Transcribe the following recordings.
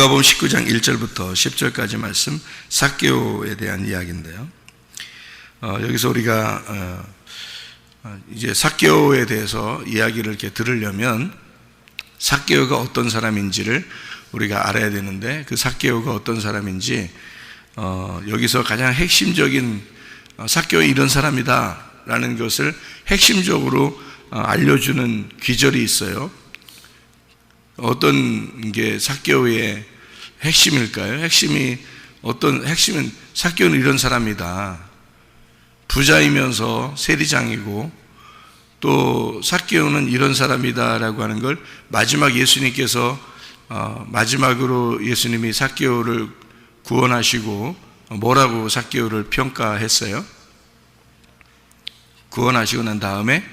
누가복음 19장 1절부터 10절까지 말씀, 삭개오에 대한 이야기인데요. 여기서 우리가 이제 삭개오에 대해서 이야기를 이렇게 들으려면 삭개오가 어떤 사람인지를 우리가 알아야 되는데, 그 삭개오가 어떤 사람인지 여기서 가장 핵심적인 삭개오 이런 사람이다 라는 것을 핵심적으로 알려주는 귀절이 있어요. 어떤 게 삭개오의 핵심일까요? 핵심은 삭개오는 이런 사람이다. 부자이면서 세리장이고, 또 삭개오는 이런 사람이다라고 하는 걸 마지막 예수님께서 마지막으로 예수님이 삭개오를 구원하시고 뭐라고 삭개오를 평가했어요? 구원하시고 난 다음에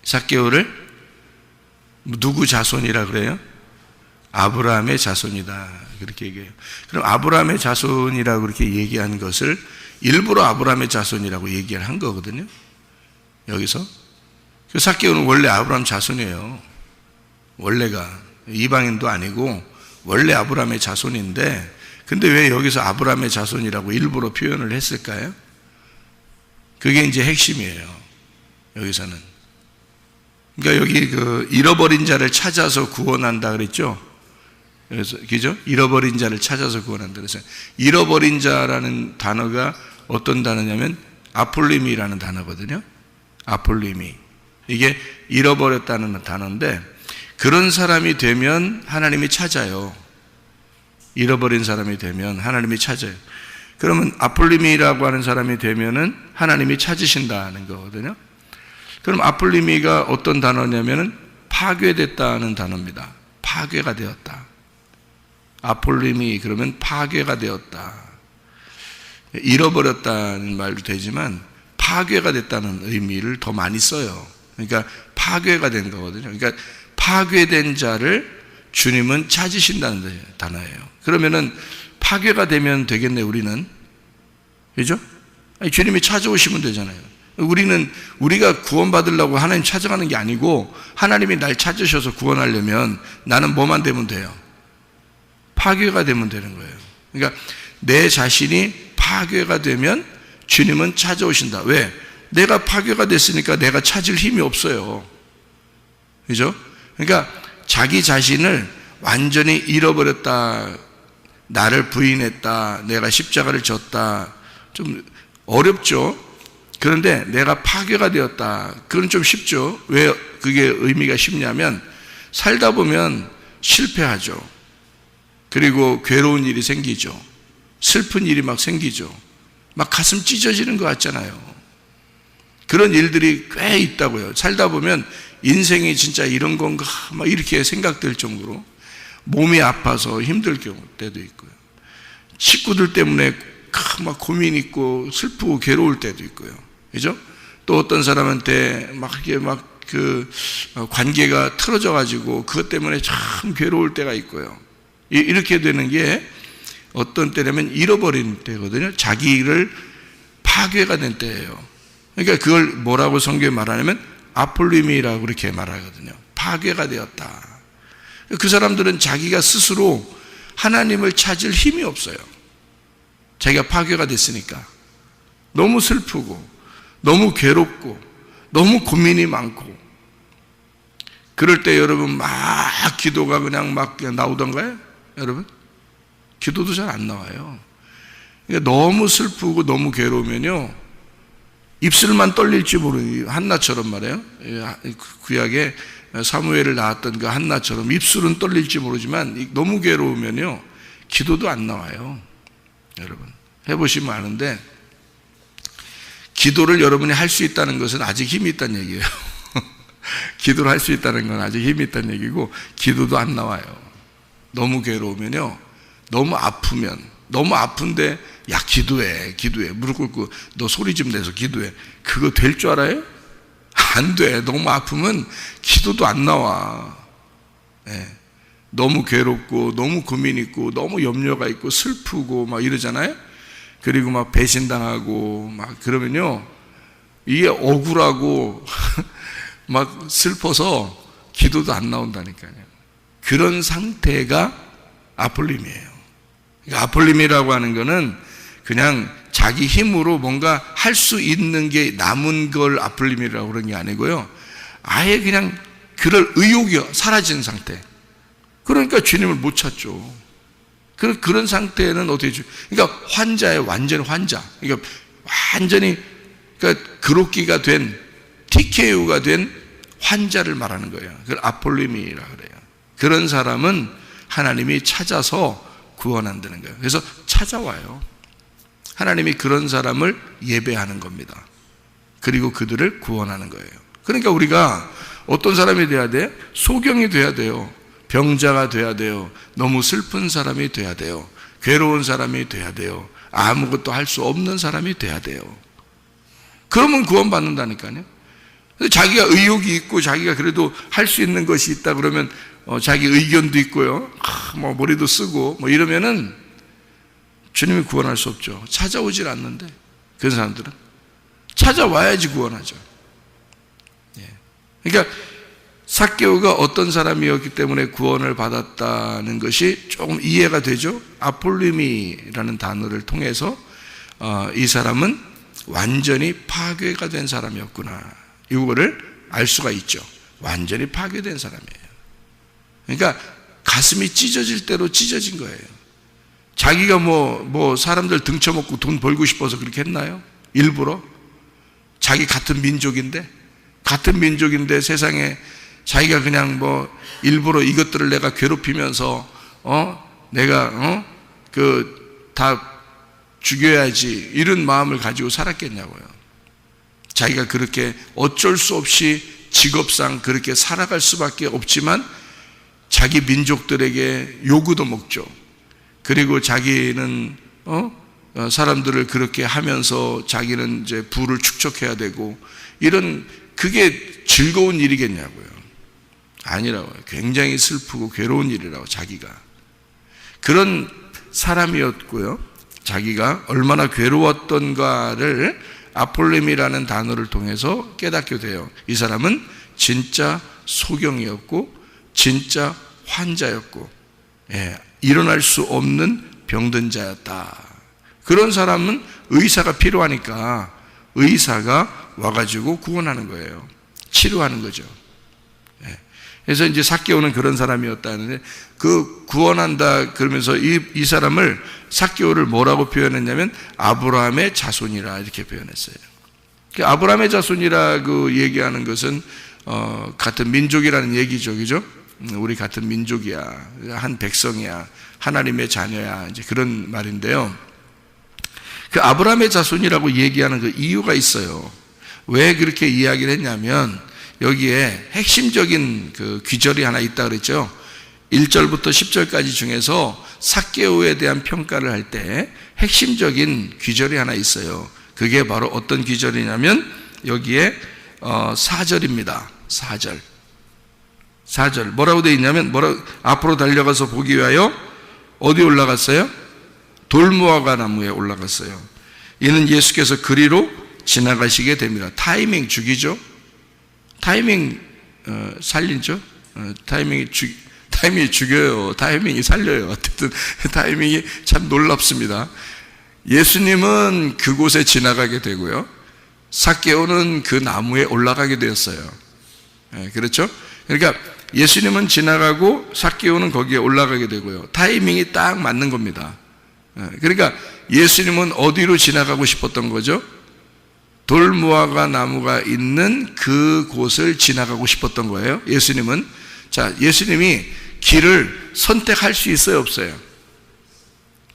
삭개오를 누구 자손이라 그래요? 아브라함의 자손이다, 그렇게 얘기해요. 그럼 아브라함의 자손이라고 그렇게 얘기한 것을 일부러 아브라함의 자손이라고 얘기를 한 거거든요. 여기서 그 삭개오는 원래 아브라함 자손이에요. 원래가 이방인도 아니고 원래 아브라함의 자손인데, 근데 왜 여기서 아브라함의 자손이라고 일부러 표현을 했을까요? 그게 이제 핵심이에요, 여기서는. 그러니까 여기 그 잃어버린 자를 찾아서 구원한다 그랬죠? 그래서, 그죠? 잃어버린 자를 찾아서 구원한다. 그래서 잃어버린 자라는 단어가 어떤 단어냐면 아폴리미라는 단어거든요. 아폴리미. 이게 잃어버렸다는 단어인데, 그런 사람이 되면 하나님이 찾아요. 잃어버린 사람이 되면 하나님이 찾아요. 그러면 아폴리미라고 하는 사람이 되면은 하나님이 찾으신다는 거거든요. 그럼 아폴리미가 어떤 단어냐면은 파괴됐다는 단어입니다. 파괴가 되었다. 아폴리미 그러면 파괴가 되었다. 잃어버렸다는 말도 되지만 파괴가 됐다는 의미를 더 많이 써요. 그러니까 파괴가 된 거거든요. 그러니까 파괴된 자를 주님은 찾으신다는 단어예요. 그러면은 파괴가 되면 되겠네, 우리는. 그죠? 아니, 주님이 찾아오시면 되잖아요. 우리가 구원받으려고 하나님 찾아가는 게 아니고, 하나님이 날 찾으셔서 구원하려면 나는 뭐만 되면 돼요? 파괴가 되면 되는 거예요. 그러니까 내 자신이 파괴가 되면 주님은 찾아오신다. 왜? 내가 파괴가 됐으니까 내가 찾을 힘이 없어요. 그죠? 그러니까 자기 자신을 완전히 잃어버렸다, 나를 부인했다, 내가 십자가를 졌다, 좀 어렵죠? 그런데 내가 파괴가 되었다, 그건 좀 쉽죠. 왜 그게 의미가 쉽냐면, 살다 보면 실패하죠. 그리고 괴로운 일이 생기죠. 슬픈 일이 막 생기죠. 막 가슴 찢어지는 것 같잖아요. 그런 일들이 꽤 있다고요. 살다 보면 인생이 진짜 이런 건가 막 이렇게 생각될 정도로 몸이 아파서 힘들 때도 있고요. 식구들 때문에 막 고민 있고 슬프고 괴로울 때도 있고요. 그죠? 또 어떤 사람한테 막 이렇게 막 그 관계가 틀어져 가지고 그것 때문에 참 괴로울 때가 있고요. 이렇게 되는 게 어떤 때냐면 잃어버린 때거든요. 자기를 파괴가 된 때예요. 그러니까 그걸 뭐라고 성경에 말하냐면 아폴리미라고 그렇게 말하거든요. 파괴가 되었다. 그 사람들은 자기가 스스로 하나님을 찾을 힘이 없어요. 자기가 파괴가 됐으니까. 너무 슬프고 너무 괴롭고 너무 고민이 많고, 그럴 때 여러분 막 기도가 그냥 막 나오던가요? 여러분? 기도도 잘 안 나와요. 그러니까 너무 슬프고 너무 괴로우면요, 입술만 떨릴지 모르는, 한나처럼 말이에요. 구약에 사무엘을 낳았던 그 한나처럼 입술은 떨릴지 모르지만 너무 괴로우면요 기도도 안 나와요. 여러분 해보시면 아는데, 기도를 여러분이 할 수 있다는 것은 아직 힘이 있다는 얘기예요. 기도를 할 수 있다는 건 아직 힘이 있다는 얘기고, 기도도 안 나와요. 너무 괴로우면요, 너무 아프면, 너무 아픈데 야 기도해 무릎 꿇고 너 소리 좀 내서 기도해, 그거 될 줄 알아요? 안 돼. 너무 아프면 기도도 안 나와. 네. 너무 괴롭고 너무 고민 있고 너무 염려가 있고 슬프고 막 이러잖아요. 그리고 막 배신당하고 막 그러면요, 이게 억울하고 막 슬퍼서 기도도 안 나온다니까요. 그런 상태가 아폴림이에요. 그러니까 아폴림이라고 하는 거는 그냥 자기 힘으로 뭔가 할 수 있는 게 남은 걸 아폴림이라고 그런 게 아니고요. 아예 그냥 그럴 의욕이 사라진 상태. 그러니까 주님을 못 찾죠. 그런 상태는 어떻게 그러니까 환자예요. 완전 환자. 그러니까 완전히 그러니까 그로기가 된 TKO가 된 환자를 말하는 거예요. 그걸 아폴림이라 그래요. 그런 사람은 하나님이 찾아서 구원한다는 거예요. 그래서 찾아와요. 하나님이 그런 사람을 예배하는 겁니다. 그리고 그들을 구원하는 거예요. 그러니까 우리가 어떤 사람이 돼야 돼? 소경이 돼야 돼요. 병자가 돼야 돼요. 너무 슬픈 사람이 돼야 돼요. 괴로운 사람이 돼야 돼요. 아무것도 할 수 없는 사람이 돼야 돼요. 그러면 구원받는다니까요. 자기가 의욕이 있고 자기가 그래도 할 수 있는 것이 있다 그러면 자기 의견도 있고요. 뭐 머리도 쓰고 뭐 이러면은 주님이 구원할 수 없죠. 찾아오질 않는데 그런 사람들은 찾아와야지 구원하죠. 그러니까 삭개오가 어떤 사람이었기 때문에 구원을 받았다는 것이 조금 이해가 되죠. 아폴림이라는 단어를 통해서 이 사람은 완전히 파괴가 된 사람이었구나, 이거를 알 수가 있죠. 완전히 파괴된 사람이에요. 그러니까 가슴이 찢어질 대로 찢어진 거예요. 자기가 뭐 사람들 등쳐먹고 돈 벌고 싶어서 그렇게 했나요? 일부러? 자기 같은 민족인데 세상에 자기가 그냥 뭐 일부러 이것들을 내가 괴롭히면서 내가 다 죽여야지 이런 마음을 가지고 살았겠냐고요. 자기가 그렇게 어쩔 수 없이 직업상 그렇게 살아갈 수밖에 없지만 자기 민족들에게 요구도 먹죠. 그리고 자기는 사람들을 그렇게 하면서 자기는 이제 부를 축적해야 되고 이런, 그게 즐거운 일이겠냐고요. 아니라고요. 굉장히 슬프고 괴로운 일이라고. 자기가 그런 사람이었고요. 자기가 얼마나 괴로웠던가를 아폴림이라는 단어를 통해서 깨닫게 돼요. 이 사람은 진짜 소경이었고 진짜 환자였고 일어날 수 없는 병든 자였다. 그런 사람은 의사가 필요하니까 의사가 와가지고 구원하는 거예요. 치료하는 거죠. 그래서 이제 삭개오는 그런 사람이었다는데, 그 구원한다 그러면서 이 사람을, 삭개오를 뭐라고 표현했냐면 아브라함의 자손이라 이렇게 표현했어요. 아브라함의 자손이라고 얘기하는 것은 같은 민족이라는 얘기죠, 그죠? 우리 같은 민족이야, 한 백성이야, 하나님의 자녀야, 이제 그런 말인데요. 그 아브라함의 자손이라고 얘기하는 그 이유가 있어요. 왜 그렇게 이야기를 했냐면 여기에 핵심적인 그 귀절이 하나 있다 그랬죠. 1절부터 10절까지 중에서 삭개오에 대한 평가를 할 때 핵심적인 귀절이 하나 있어요. 그게 바로 어떤 귀절이냐면 여기에 4절입니다. 4절 뭐라고 되어 있냐면, 앞으로 달려가서 보기 위하여 어디 올라갔어요? 돌무화과 나무에 올라갔어요. 이는 예수께서 그리로 지나가시게 됩니다. 타이밍 죽이죠. 타이밍 살리죠. 타이밍이 죽여요. 타이밍이 살려요. 어쨌든 타이밍이 참 놀랍습니다. 예수님은 그곳에 지나가게 되고요, 삭개오는 그 나무에 올라가게 되었어요. 그렇죠? 그러니까 예수님은 지나가고 삭개오는 거기에 올라가게 되고요. 타이밍이 딱 맞는 겁니다. 그러니까 예수님은 어디로 지나가고 싶었던 거죠? 돌무화과 나무가 있는 그 곳을 지나가고 싶었던 거예요. 예수님은. 자, 예수님이 길을 선택할 수 있어요, 없어요?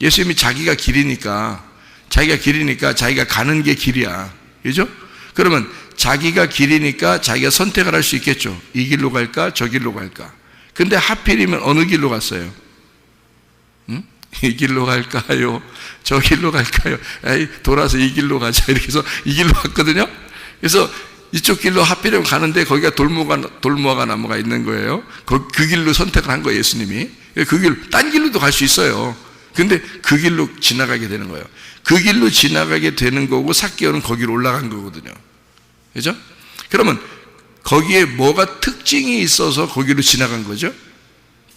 예수님이 자기가 길이니까 자기가 가는 게 길이야, 그죠? 그러면 자기가 길이니까 자기가 선택을 할 수 있겠죠. 이 길로 갈까 저 길로 갈까. 근데 하필이면 어느 길로 갔어요? 이 길로 갈까요 저 길로 갈까요? 에이, 돌아서 이 길로 가자, 이렇게 해서 이 길로 갔거든요. 그래서 이쪽 길로 하필이면 가는데 거기가 돌무화과 나무가 있는 거예요. 그 길로 선택을 한 거예요, 예수님이. 그 길, 딴 길로도 갈 수 있어요. 근데 그 길로 지나가게 되는 거예요. 그 길로 지나가게 되는 거고 삭개오는 거기로 올라간 거거든요. 그죠? 그러면 거기에 뭐가 특징이 있어서 거기로 지나간 거죠?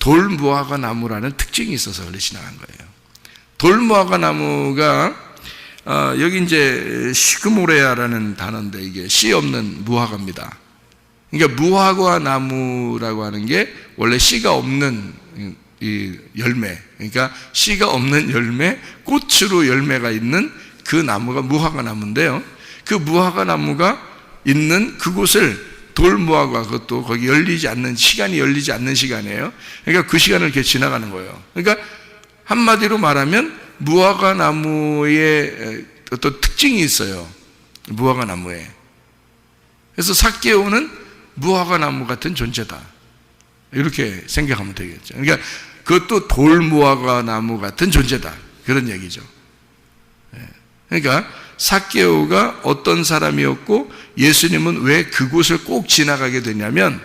돌무화과 나무라는 특징이 있어서 흘러 지나간 거예요. 돌무화과 나무가 여기 이제 시그모레아라는 단어인데 이게 씨 없는 무화과입니다. 그러니까 무화과 나무라고 하는 게 원래 씨가 없는 이 열매, 그러니까 씨가 없는 열매, 꽃으로 열매가 있는 그 나무가 무화과 나무인데요. 그 무화과 나무가 있는 그곳을 돌무화과, 그것도 거기 열리지 않는 시간이 열리지 않는 시간이에요. 그러니까 그 시간을 이렇게 지나가는 거예요. 그러니까 한마디로 말하면 무화과 나무의 어떤 특징이 있어요. 무화과 나무에. 그래서 삭개오는 무화과 나무 같은 존재다. 이렇게 생각하면 되겠죠. 그러니까 그것도 돌무화과 나무 같은 존재다. 그런 얘기죠. 그러니까 삭개오가 어떤 사람이었고 예수님은 왜 그곳을 꼭 지나가게 되냐면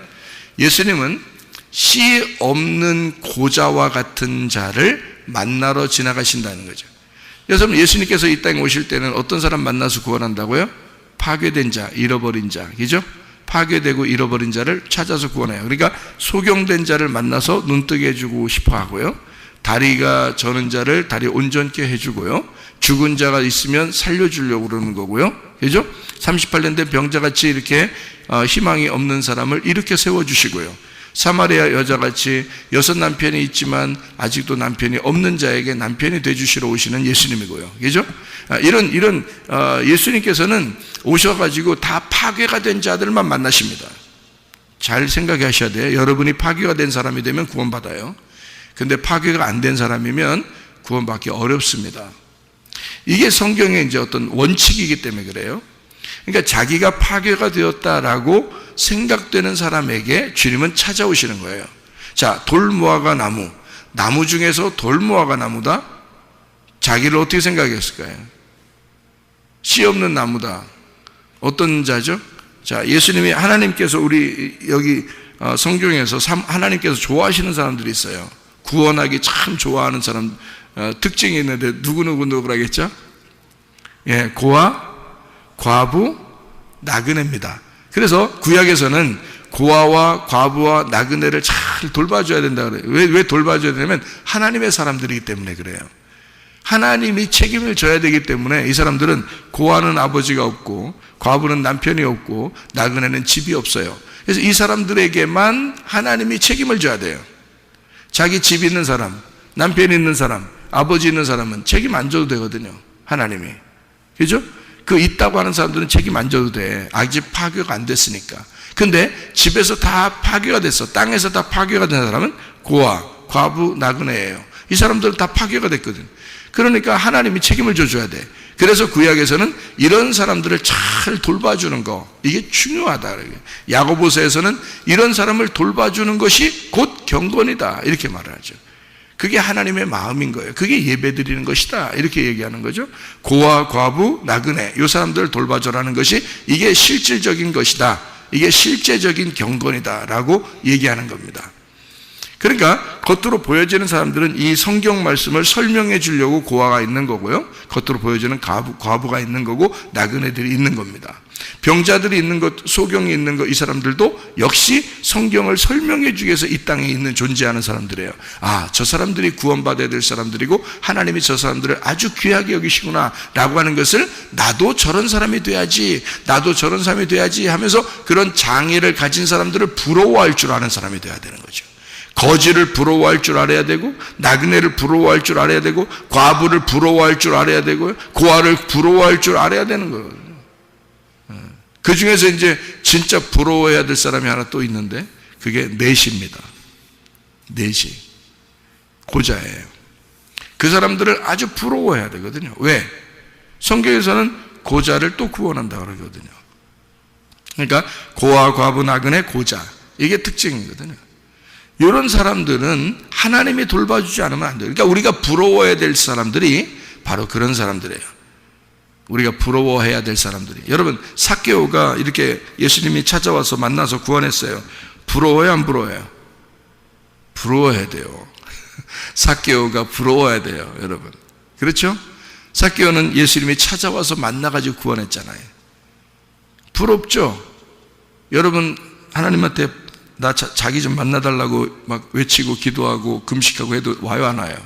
예수님은 씨 없는 고자와 같은 자를 만나러 지나가신다는 거죠. 여러분, 예수님께서 이 땅에 오실 때는 어떤 사람 만나서 구원한다고요? 파괴된 자, 잃어버린 자, 그죠? 파괴되고 잃어버린 자를 찾아서 구원해요. 그러니까 소경된 자를 만나서 눈뜨게 해주고 싶어 하고요. 다리가 저는 자를 다리 온전케 해주고요. 죽은 자가 있으면 살려주려고 그러는 거고요. 그죠? 38년 된 병자같이 이렇게 희망이 없는 사람을 이렇게 세워주시고요. 사마리아 여자같이 6 남편이 있지만 아직도 남편이 없는 자에게 남편이 되주시러 오시는 예수님이고요. 그죠? 이런 예수님께서는 오셔가지고 다 파괴가 된 자들만 만나십니다. 잘 생각해 하셔야 돼요. 여러분이 파괴가 된 사람이 되면 구원받아요. 근데 파괴가 안 된 사람이면 구원받기 어렵습니다. 이게 성경의 이제 어떤 원칙이기 때문에 그래요. 그러니까 자기가 파괴가 되었다라고 생각되는 사람에게 주님은 찾아오시는 거예요. 자, 돌무화과 나무 중에서 돌무화과 나무다? 자기를 어떻게 생각했을까요? 씨 없는 나무다. 어떤 자죠? 자, 예수님이 하나님께서 우리 여기 성경에서 하나님께서 좋아하시는 사람들이 있어요. 구원하기 참 좋아하는 사람 특징이 있는데 누구라겠죠? 예, 고아, 과부, 나그네입니다. 그래서 구약에서는 고아와 과부와 나그네를 잘 돌봐줘야 된다 그래요. 왜 돌봐줘야 되냐면 하나님의 사람들이기 때문에 그래요. 하나님이 책임을 져야 되기 때문에 이 사람들은 고아는 아버지가 없고 과부는 남편이 없고 나그네는 집이 없어요. 그래서 이 사람들에게만 하나님이 책임을 져야 돼요. 자기 집 있는 사람, 남편 있는 사람, 아버지 있는 사람은 책임 안 져도 되거든요. 하나님이. 그죠? 그 있다고 하는 사람들은 책임 안 져도 돼. 아직 파괴가 안 됐으니까. 근데 집에서 다 파괴가 됐어. 땅에서 다 파괴가 된 사람은 고아, 과부, 나그네예요. 이 사람들은 다 파괴가 됐거든. 그러니까 하나님이 책임을 져줘야 돼. 그래서 구약에서는 이런 사람들을 잘 돌봐주는 거, 이게 중요하다. 야고보서에서는 이런 사람을 돌봐주는 것이 곧 경건이다. 이렇게 말을 하죠. 그게 하나님의 마음인 거예요. 그게 예배드리는 것이다. 이렇게 얘기하는 거죠. 고아, 과부, 나그네, 이 사람들을 돌봐줘라는 것이 이게 실질적인 것이다. 이게 실제적인 경건이다. 라고 얘기하는 겁니다. 그러니까 겉으로 보여지는 사람들은 이 성경 말씀을 설명해 주려고 고아가 있는 거고요. 겉으로 보여지는 과부가 있는 거고 나그네들이 있는 겁니다. 병자들이 있는 것, 소경이 있는 것, 이 사람들도 역시 성경을 설명해 주기 위해서 이 땅에 있는 존재하는 사람들이에요. 아, 저 사람들이 구원받아야 될 사람들이고 하나님이 저 사람들을 아주 귀하게 여기시구나 라고 하는 것을 나도 저런 사람이 돼야지, 나도 저런 사람이 돼야지 하면서 그런 장애를 가진 사람들을 부러워할 줄 아는 사람이 돼야 되는 거죠. 거지를 부러워할 줄 알아야 되고, 나그네를 부러워할 줄 알아야 되고, 과부를 부러워할 줄 알아야 되고, 고아를 부러워할 줄 알아야 되는 거예요. 그 중에서 이제 진짜 부러워해야 될 사람이 하나 또 있는데 그게 넷입니다. 넷이 고자예요. 그 사람들을 아주 부러워해야 되거든요. 왜? 성경에서는 고자를 또 구원한다 그러거든요. 그러니까 고아, 과부, 나그네, 고자, 이게 특징이거든요. 이런 사람들은 하나님이 돌봐주지 않으면 안 돼요. 그러니까 우리가 부러워해야 될 사람들이 바로 그런 사람들이에요. 우리가 부러워해야 될 사람들이. 여러분, 삭개오가 이렇게 예수님이 찾아와서 만나서 구원했어요. 부러워요, 안 부러워요? 부러워해야 돼요. 삭개오가 부러워야 돼요, 여러분. 그렇죠? 삭개오는 예수님이 찾아와서 만나가지고 구원했잖아요. 부럽죠? 여러분, 하나님한테 자기 좀 만나달라고 막 외치고 기도하고 금식하고 해도 와요, 안 와요?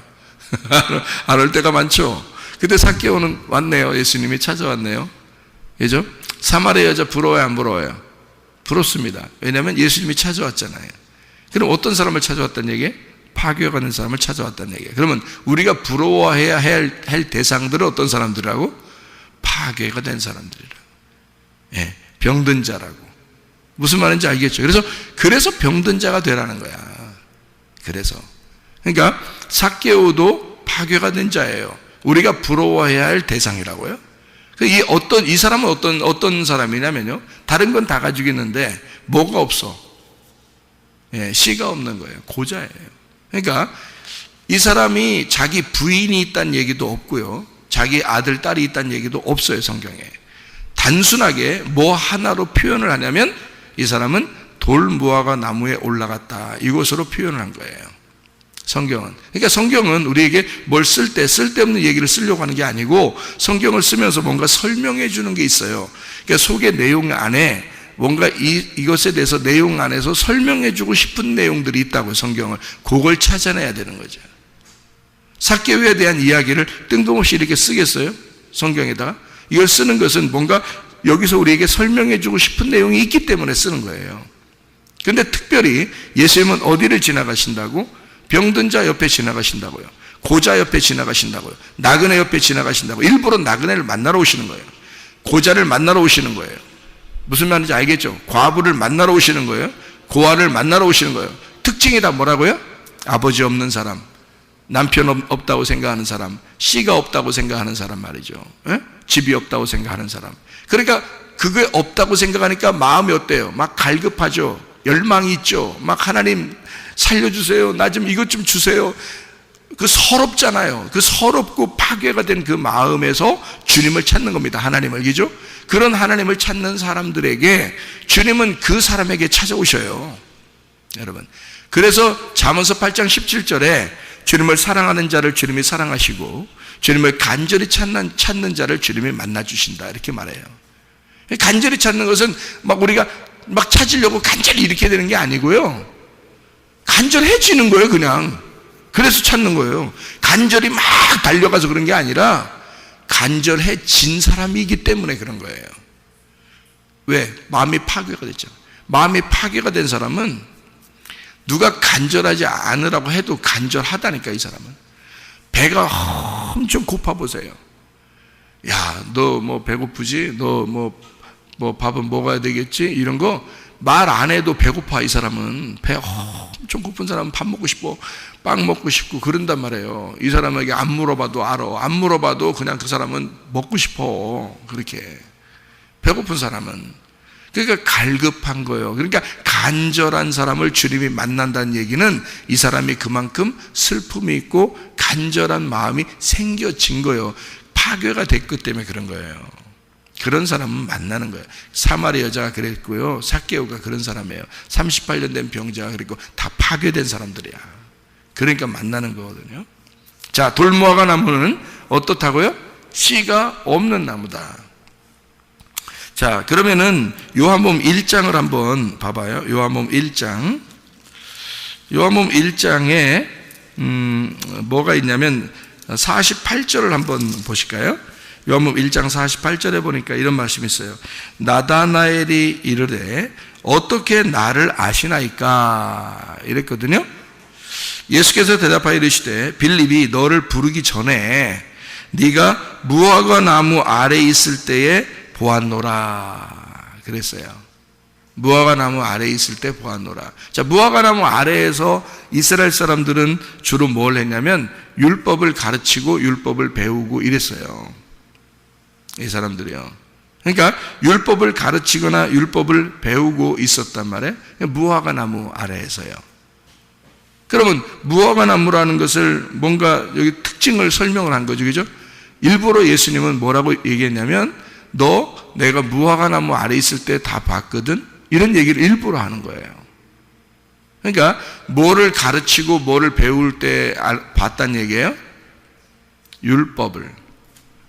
안 올 때가 많죠. 근데 삭개오는 왔네요. 예수님이 찾아왔네요. 그죠? 사마리아 여자 부러워요, 안 부러워요? 부럽습니다. 왜냐하면 예수님이 찾아왔잖아요. 그럼 어떤 사람을 찾아왔다는 얘기예요? 파괴가는 사람을 찾아왔다는 얘기예요. 그러면 우리가 부러워해야 할 대상들은 어떤 사람들이라고? 파괴가 된 사람들이라고. 예, 병든 자라고. 무슨 말인지 알겠죠? 그래서 병든 자가 되라는 거야. 그러니까 삭개오도 파괴가 된 자예요. 우리가 부러워해야 할 대상이라고요. 이 사람은 어떤 사람이냐면요, 다른 건 다 가지고 있는데 뭐가 없어? 예, 씨가 없는 거예요. 고자예요. 그러니까 이 사람이 자기 부인이 있다는 얘기도 없고요, 자기 아들, 딸이 있다는 얘기도 없어요, 성경에. 단순하게 뭐 하나로 표현을 하냐면 이 사람은 돌무화과 나무에 올라갔다, 이것으로 표현을 한 거예요, 성경은. 그러니까 성경은 우리에게 뭘 쓸데없는 얘기를 쓰려고 하는 게 아니고, 성경을 쓰면서 뭔가 설명해 주는 게 있어요. 그러니까 속의 내용 안에 뭔가 이것에 대해서 내용 안에서 설명해 주고 싶은 내용들이 있다고요, 성경을. 그걸 찾아내야 되는 거죠. 삭개오에 대한 이야기를 뜬금없이 이렇게 쓰겠어요? 성경에다가. 이걸 쓰는 것은 뭔가 여기서 우리에게 설명해 주고 싶은 내용이 있기 때문에 쓰는 거예요. 그런데 특별히 예수님은 어디를 지나가신다고? 병든 자 옆에 지나가신다고요. 고자 옆에 지나가신다고요. 나그네 옆에 지나가신다고. 일부러 나그네를 만나러 오시는 거예요. 고자를 만나러 오시는 거예요. 무슨 말인지 알겠죠? 과부를 만나러 오시는 거예요. 고아를 만나러 오시는 거예요. 특징이 다 뭐라고요? 아버지 없는 사람, 남편 없다고 생각하는 사람, 씨가 없다고 생각하는 사람 말이죠. 에? 집이 없다고 생각하는 사람. 그러니까 그게 없다고 생각하니까 마음이 어때요? 막 갈급하죠. 열망이 있죠. 막 하나님 살려주세요. 나 좀 이것 좀 주세요. 그 서럽잖아요. 그 서럽고 파괴가 된 그 마음에서 주님을 찾는 겁니다. 하나님을. 그죠? 그런 하나님을 찾는 사람들에게 주님은 그 사람에게 찾아오셔요, 여러분. 그래서 잠언서 8장 17절에 주님을 사랑하는 자를 주님이 사랑하시고 주님을 간절히 찾는 자를 주님이 만나주신다, 이렇게 말해요. 간절히 찾는 것은 막 우리가 막 찾으려고 간절히 이렇게 되는 게 아니고요, 간절해지는 거예요, 그냥. 그래서 찾는 거예요. 간절히 막 달려가서 그런 게 아니라 간절해진 사람이기 때문에 그런 거예요. 왜? 마음이 파괴가 됐죠. 마음이 파괴가 된 사람은 누가 간절하지 않으라고 해도 간절하다니까. 이 사람은 배가 엄청 고파 보세요. 야, 너 뭐 배고프지? 너 뭐 밥은 먹어야 되겠지? 이런 거 말 안 해도 배고파. 이 사람은 배 엄청 고픈 사람은 밥 먹고 싶고 빵 먹고 싶고 그런단 말이에요. 이 사람에게 안 물어봐도 알아. 안 물어봐도 그냥 그 사람은 먹고 싶어. 그렇게 배고픈 사람은. 그러니까 갈급한 거예요. 그러니까 간절한 사람을 주님이 만난다는 얘기는 이 사람이 그만큼 슬픔이 있고 간절한 마음이 생겨진 거예요. 파괴가 됐기 때문에 그런 거예요. 그런 사람은 만나는 거예요. 사마리 여자가 그랬고요, 삭개오가 그런 사람이에요. 38년 된 병자가 그랬고 다 파괴된 사람들이야. 그러니까 만나는 거거든요. 자, 돌무화과 나무는 어떻다고요? 씨가 없는 나무다. 자, 그러면은 요한복음 1장을 한번 봐봐요. 요한복음 1장. 요한복음 1장에 뭐가 있냐면 48절을 한번 보실까요? 요한복음 1장 48절에 보니까 이런 말씀이 있어요. 나다나엘이 이르되 어떻게 나를 아시나이까? 이랬거든요. 예수께서 대답하여 이르시되 빌립이 너를 부르기 전에 네가 무화과 나무 아래에 있을 때에 보았노라 그랬어요. 무화과 나무 아래에 있을 때 보았노라. 자, 무화과 나무 아래에서 이스라엘 사람들은 주로 뭘 했냐면 율법을 가르치고 율법을 배우고 이랬어요, 이 사람들이요. 그러니까 율법을 가르치거나 율법을 배우고 있었단 말이에요. 무화과 나무 아래에서요. 그러면 무화과 나무라는 것을 뭔가 여기 특징을 설명을 한 거죠, 그죠? 일부러 예수님은 뭐라고 얘기했냐면 너 내가 무화과 나무 아래 있을 때 다 봤거든, 이런 얘기를 일부러 하는 거예요. 그러니까 뭐를 가르치고 뭐를 배울 때 봤다는 얘기예요? 율법을.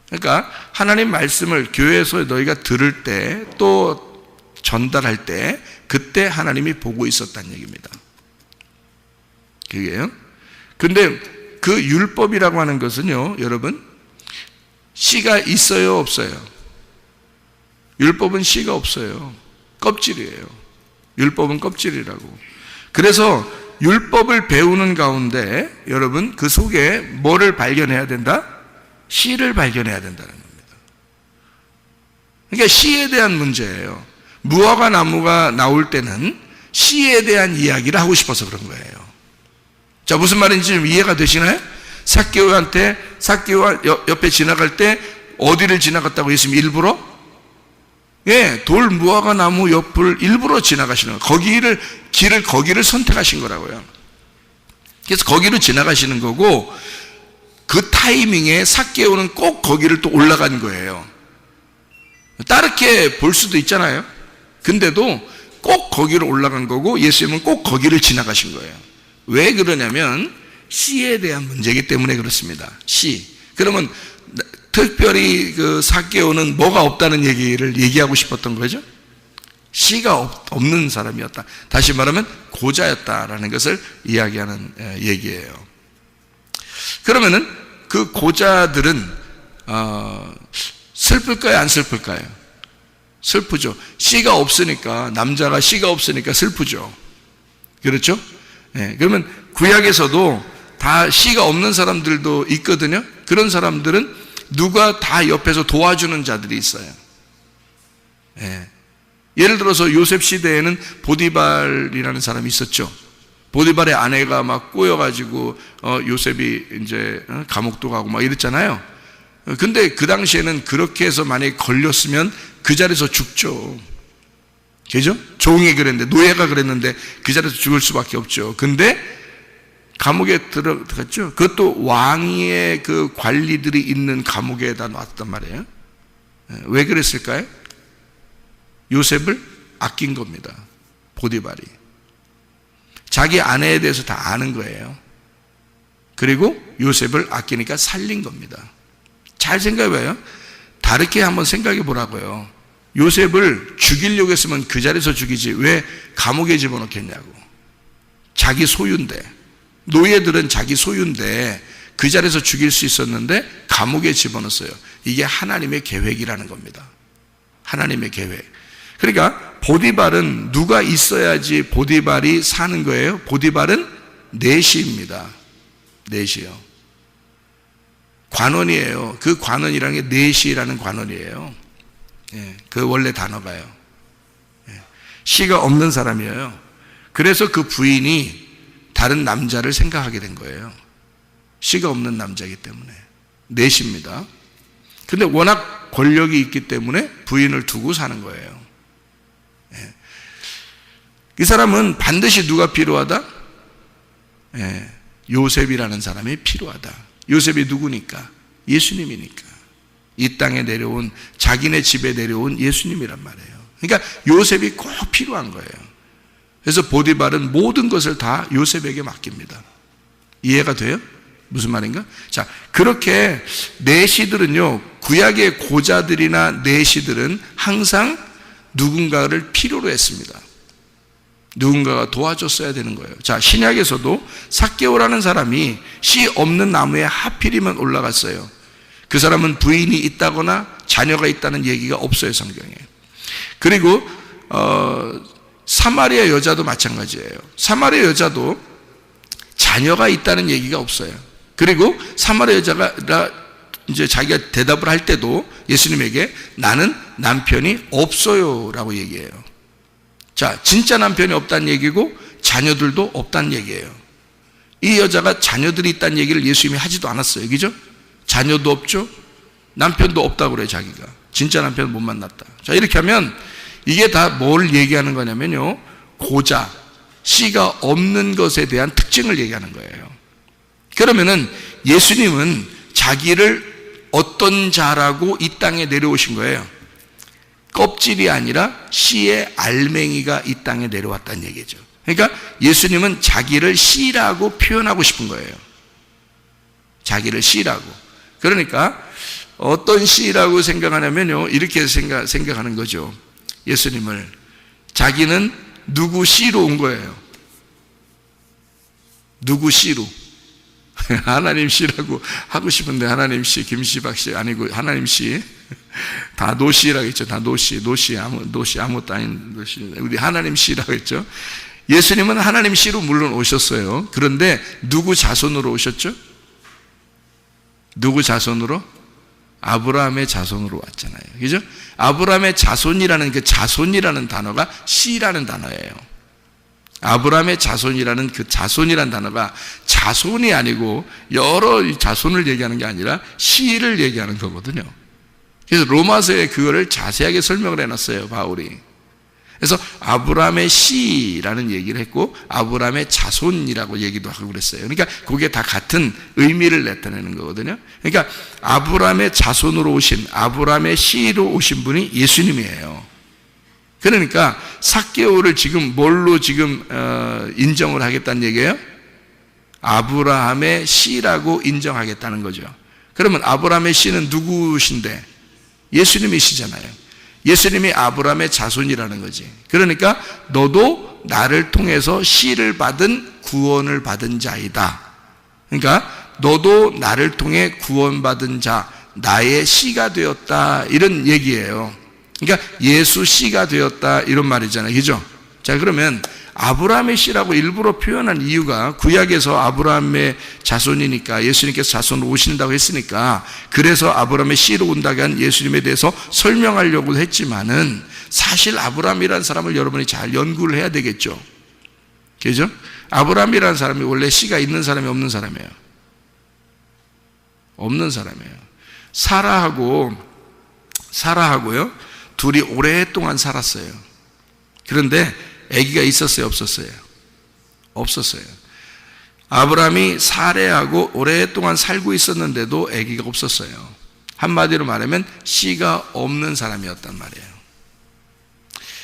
그러니까 하나님 말씀을 교회에서 너희가 들을 때 또 전달할 때 그때 하나님이 보고 있었다는 얘기입니다. 그게요. 근데 그 율법이라고 하는 것은요, 여러분, 씨가 있어요, 없어요? 율법은 씨가 없어요. 껍질이에요. 율법은 껍질이라고. 그래서 율법을 배우는 가운데 여러분 그 속에 뭐를 발견해야 된다? 씨를 발견해야 된다는 겁니다. 그러니까 씨에 대한 문제예요. 무화과 나무가 나올 때는 씨에 대한 이야기를 하고 싶어서 그런 거예요. 자, 무슨 말인지 좀 이해가 되시나요? 삭개오와 옆에 지나갈 때 어디를 지나갔다고 예수님이 일부러? 예, 돌 무화과 나무 옆을 일부러 지나가시는 거예요. 길을 거기를 선택하신 거라고요. 그래서 거기로 지나가시는 거고, 그 타이밍에 삭개오는 꼭 거기를 또 올라간 거예요. 다르게 볼 수도 있잖아요. 근데도 꼭 거기로 올라간 거고, 예수님은 꼭 거기를 지나가신 거예요. 왜 그러냐면 씨에 대한 문제이기 때문에 그렇습니다. 씨. 그러면 특별히 그 삭개오는 뭐가 없다는 얘기를 얘기하고 싶었던 거죠? 씨가 없는 사람이었다. 다시 말하면 고자였다라는 것을 이야기하는 얘기예요. 그러면은 그 고자들은 슬플까요, 안 슬플까요? 슬프죠. 씨가 없으니까, 남자가 씨가 없으니까 슬프죠. 그렇죠? 네, 그러면 구약에서도 다 씨가 없는 사람들도 있거든요. 그런 사람들은 누가 다 옆에서 도와주는 자들이 있어요. 네. 예를 들어서 요셉 시대에는 보디발이라는 사람이 있었죠. 보디발의 아내가 막 꼬여가지고 요셉이 이제 감옥도 가고 막 이랬잖아요. 근데 그 당시에는 그렇게 해서 만약에 걸렸으면 그 자리에서 죽죠. 그죠? 종이 그랬는데, 노예가 그랬는데 그 자리에서 죽을 수밖에 없죠. 근데 감옥에 들어갔죠. 그것도 왕의 그 관리들이 있는 감옥에다 놨단 말이에요. 왜 그랬을까요? 요셉을 아낀 겁니다. 보디발이. 자기 아내에 대해서 다 아는 거예요. 그리고 요셉을 아끼니까 살린 겁니다. 잘 생각해봐요. 다르게 한번 생각해 보라고요. 요셉을 죽이려고 했으면 그 자리에서 죽이지 왜 감옥에 집어넣겠냐고. 자기 소유인데, 노예들은 자기 소유인데 그 자리에서 죽일 수 있었는데 감옥에 집어넣었어요. 이게 하나님의 계획이라는 겁니다. 하나님의 계획. 그러니까 보디발은 누가 있어야지 보디발이 사는 거예요? 보디발은 내시입니다. 내시요. 관원이에요. 그 관원이라는 게 내시라는 관원이에요. 예, 그 원래 단어가요. 예, 씨가 없는 사람이에요. 그래서 그 부인이 다른 남자를 생각하게 된 거예요. 씨가 없는 남자이기 때문에. 내시입니다. 근데 워낙 권력이 있기 때문에 부인을 두고 사는 거예요. 예. 이 사람은 반드시 누가 필요하다? 예, 요셉이라는 사람이 필요하다. 요셉이 누구니까? 예수님이니까. 이 땅에 내려온, 자기네 집에 내려온 예수님이란 말이에요. 그러니까 요셉이 꼭 필요한 거예요. 그래서 보디발은 모든 것을 다 요셉에게 맡깁니다. 이해가 돼요? 무슨 말인가? 자, 그렇게 내시들은요, 구약의 고자들이나 내시들은 항상 누군가를 필요로 했습니다. 누군가가 도와줬어야 되는 거예요. 자, 신약에서도 삭개오라는 사람이 씨 없는 나무에 하필이면 올라갔어요. 그 사람은 부인이 있다거나 자녀가 있다는 얘기가 없어요, 성경에. 그리고 사마리아 여자도 마찬가지예요. 사마리아 여자도 자녀가 있다는 얘기가 없어요. 그리고 사마리아 여자가 이제 자기가 대답을 할 때도 예수님에게 나는 남편이 없어요라고 얘기해요. 자, 진짜 남편이 없다는 얘기고 자녀들도 없다는 얘기예요. 이 여자가 자녀들이 있다는 얘기를 예수님이 하지도 않았어요. 그죠? 자녀도 없죠? 남편도 없다고 그래요, 자기가. 진짜 남편을 못 만났다. 자, 이렇게 하면 이게 다 뭘 얘기하는 거냐면요, 고자, 씨가 없는 것에 대한 특징을 얘기하는 거예요. 그러면은 예수님은 자기를 어떤 자라고 이 땅에 내려오신 거예요? 껍질이 아니라 씨의 알맹이가 이 땅에 내려왔다는 얘기죠. 그러니까 예수님은 자기를 씨라고 표현하고 싶은 거예요. 자기를 씨라고. 그러니까 어떤 씨라고 생각하냐면요, 이렇게 생각하는 거죠. 예수님을 자기는 누구 씨로 온 거예요. 누구 씨로. 하나님 씨라고 하고 싶은데 하나님 씨, 김씨, 박씨 아니고 하나님 씨. 다 노씨라고 했죠. 다 노씨 아무것도 아닌 노씨. 우리 하나님 씨라고 했죠. 예수님은 하나님 씨로 물론 오셨어요. 그런데 누구 자손으로 오셨죠? 누구 자손으로? 아브라함의 자손으로 왔잖아요. 그죠? 아브라함의 자손이라는 그 자손이라는 단어가 씨라는 단어예요. 아브라함의 자손이라는 그 자손이라는 단어가 자손이 아니고 여러 자손을 얘기하는 게 아니라 씨를 얘기하는 거거든요. 그래서 로마서에 그거를 자세하게 설명을 해놨어요, 바울이. 그래서 아브라함의 씨라는 얘기를 했고 아브라함의 자손이라고 얘기도 하고 그랬어요. 그러니까 그게 다 같은 의미를 나타내는 거거든요. 그러니까 아브라함의 자손으로 오신, 아브라함의 씨로 오신 분이 예수님이에요. 그러니까 삭개오를 지금 뭘로 지금 인정을 하겠다는 얘기예요? 아브라함의 씨라고 인정하겠다는 거죠. 그러면 아브라함의 씨는 누구신데? 예수님이시잖아요. 예수님이 아브라함의 자손이라는 거지. 그러니까 너도 나를 통해서 씨를 받은 구원을 받은 자이다. 그러니까 너도 나를 통해 구원받은 자, 나의 씨가 되었다, 이런 얘기예요. 그러니까 예수 씨가 되었다, 이런 말이잖아요. 그죠? 자, 그러면 아브라함의 씨라고 일부러 표현한 이유가 구약에서 아브라함의 자손이니까 예수님께서 자손으로 오신다고 했으니까 그래서 아브라함의 씨로 온다고 한 예수님에 대해서 설명하려고 했지만은 사실 아브라함이라는 사람을 여러분이 잘 연구를 해야 되겠죠. 그죠? 아브라함이라는 사람이 원래 씨가 있는 사람이 없는 사람이에요. 없는 사람이에요. 사라하고요 둘이 오랫동안 살았어요. 그런데 아기가 있었어요, 없었어요? 없었어요. 아브라함이 사레하고 오랫동안 살고 있었는데도 아기가 없었어요. 한마디로 말하면 씨가 없는 사람이었단 말이에요.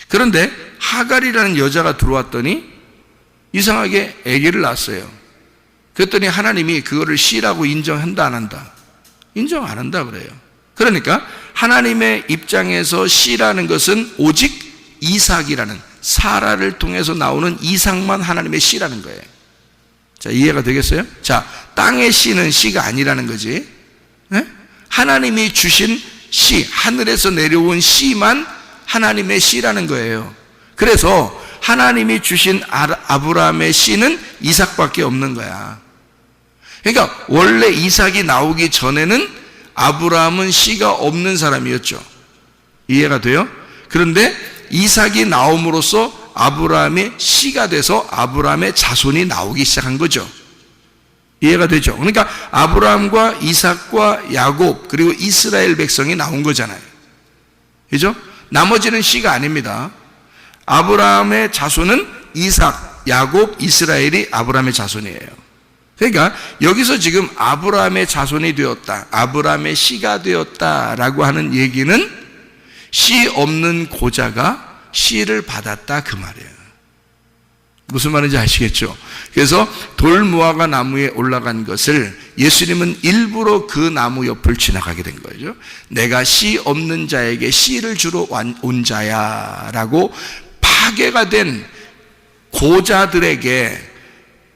그런데 하갈이라는 여자가 들어왔더니 이상하게 아기를 낳았어요. 그랬더니 하나님이 그거를 씨라고 인정한다, 안 한다? 인정 안 한다 그래요. 그러니까 하나님의 입장에서 씨라는 것은 오직 이삭이라는, 사라를 통해서 나오는 이삭만 하나님의 씨라는 거예요. 자, 이해가 되겠어요? 자, 땅의 씨는 씨가 아니라는 거지. 네? 하나님이 주신 씨, 하늘에서 내려온 씨만 하나님의 씨라는 거예요. 그래서 하나님이 주신 아브라함의 씨는 이삭밖에 없는 거야. 그러니까 원래 이삭이 나오기 전에는 아브라함은 씨가 없는 사람이었죠. 이해가 돼요? 그런데 이삭이 나옴으로써 아브라함의 씨가 돼서 아브라함의 자손이 나오기 시작한 거죠. 이해가 되죠? 그러니까 아브라함과 이삭과 야곱 그리고 이스라엘 백성이 나온 거잖아요. 그죠? 나머지는 씨가 아닙니다. 아브라함의 자손은 이삭, 야곱, 이스라엘이 아브라함의 자손이에요. 그러니까 여기서 지금 아브라함의 자손이 되었다, 아브라함의 씨가 되었다라고 하는 얘기는 씨 없는 고자가 씨를 받았다, 그 말이에요. 무슨 말인지 아시겠죠? 그래서 돌무화과 나무에 올라간 것을 예수님은 일부러 그 나무 옆을 지나가게 된 거죠. 내가 씨 없는 자에게 씨를 주러 온 자야 라고 파괴가 된 고자들에게,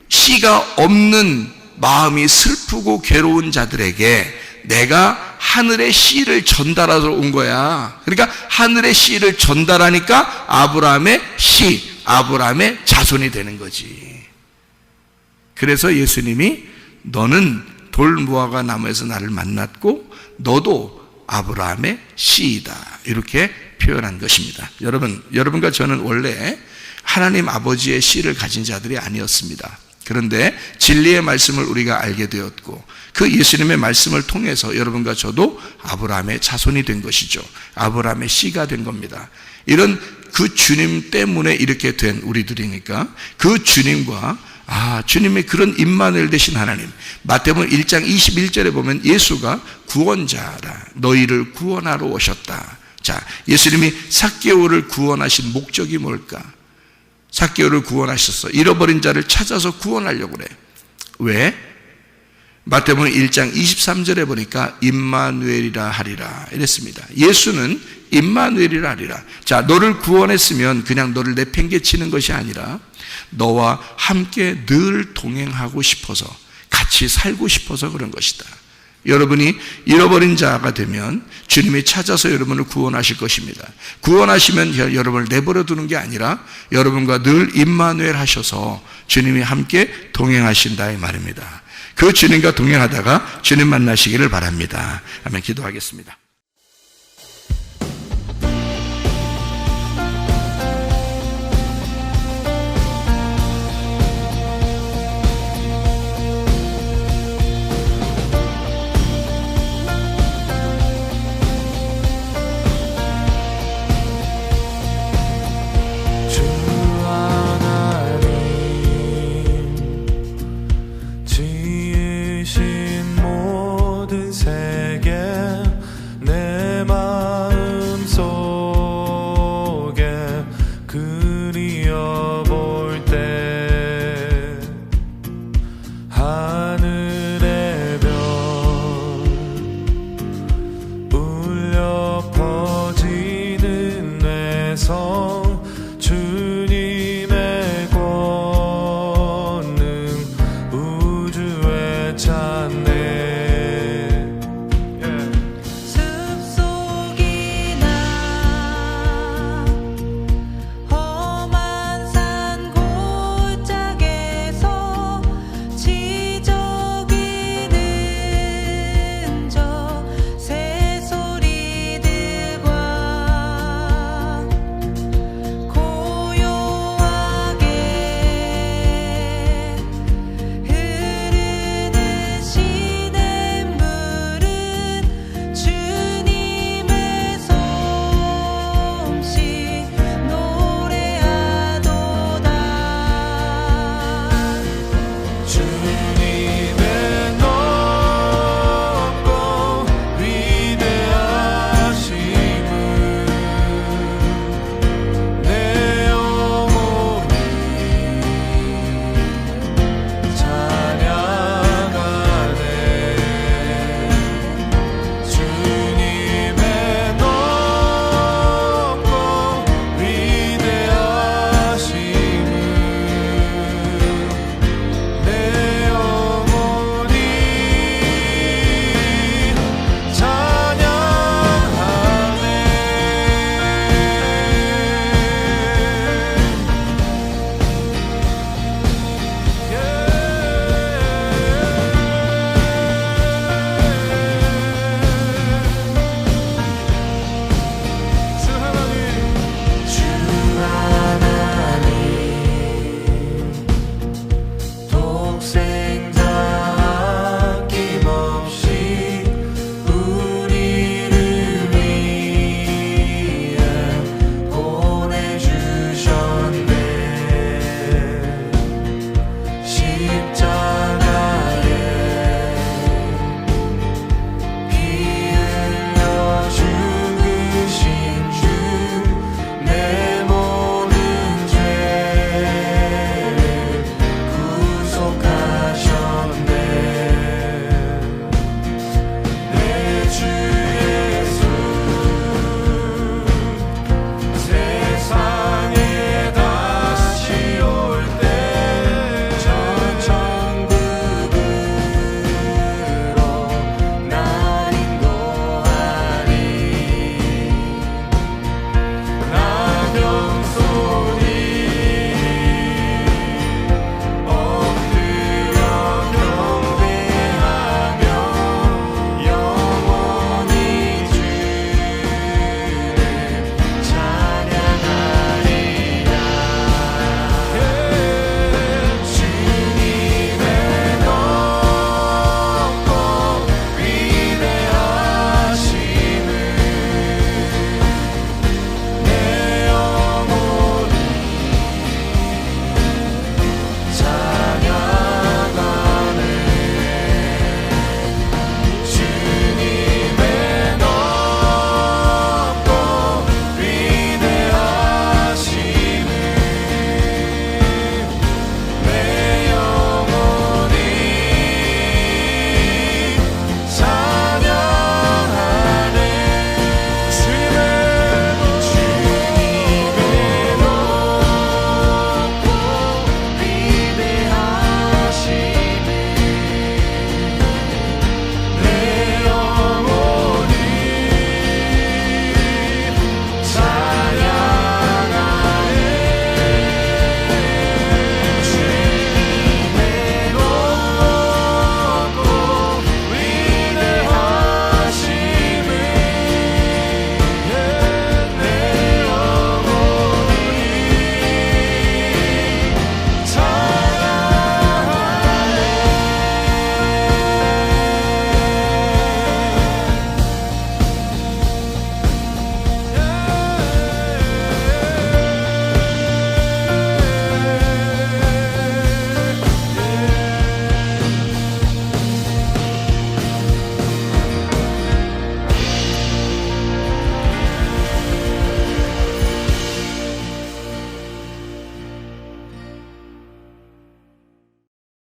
씨가 없는 마음이 슬프고 괴로운 자들에게 내가 하늘의 씨를 전달하러 온 거야. 그러니까 하늘의 씨를 전달하니까 아브라함의 씨, 아브라함의 자손이 되는 거지. 그래서 예수님이 너는 돌무화과 나무에서 나를 만났고 너도 아브라함의 씨이다, 이렇게 표현한 것입니다. 여러분과 저는 원래 하나님 아버지의 씨를 가진 자들이 아니었습니다. 그런데 진리의 말씀을 우리가 알게 되었고 그 예수님의 말씀을 통해서 여러분과 저도 아브라함의 자손이 된 것이죠. 아브라함의 씨가 된 겁니다. 이런 그 주님 때문에 이렇게 된 우리들이니까 그 주님과 주님의 그런 임마누엘 되신 하나님, 마태복음 1장 21절에 보면 예수가 구원자라, 너희를 구원하러 오셨다. 자, 예수님이 삭개오를 구원하신 목적이 뭘까? 삭개오를 구원하셨어. 잃어버린 자를 찾아서 구원하려고 그래. 왜? 마태복음 1장 23절에 보니까 임마누엘이라 하리라 이랬습니다. 예수는 임마누엘이라 하리라. 자, 너를 구원했으면 그냥 너를 내팽개치는 것이 아니라 너와 함께 늘 동행하고 싶어서, 같이 살고 싶어서 그런 것이다. 여러분이 잃어버린 자가 되면 주님이 찾아서 여러분을 구원하실 것입니다. 구원하시면 여러분을 내버려 두는 게 아니라 여러분과 늘 임마누엘 하셔서 주님이 함께 동행하신다 이 말입니다. 그 주님과 동행하다가 주님 만나시기를 바랍니다. 아멘. 기도하겠습니다.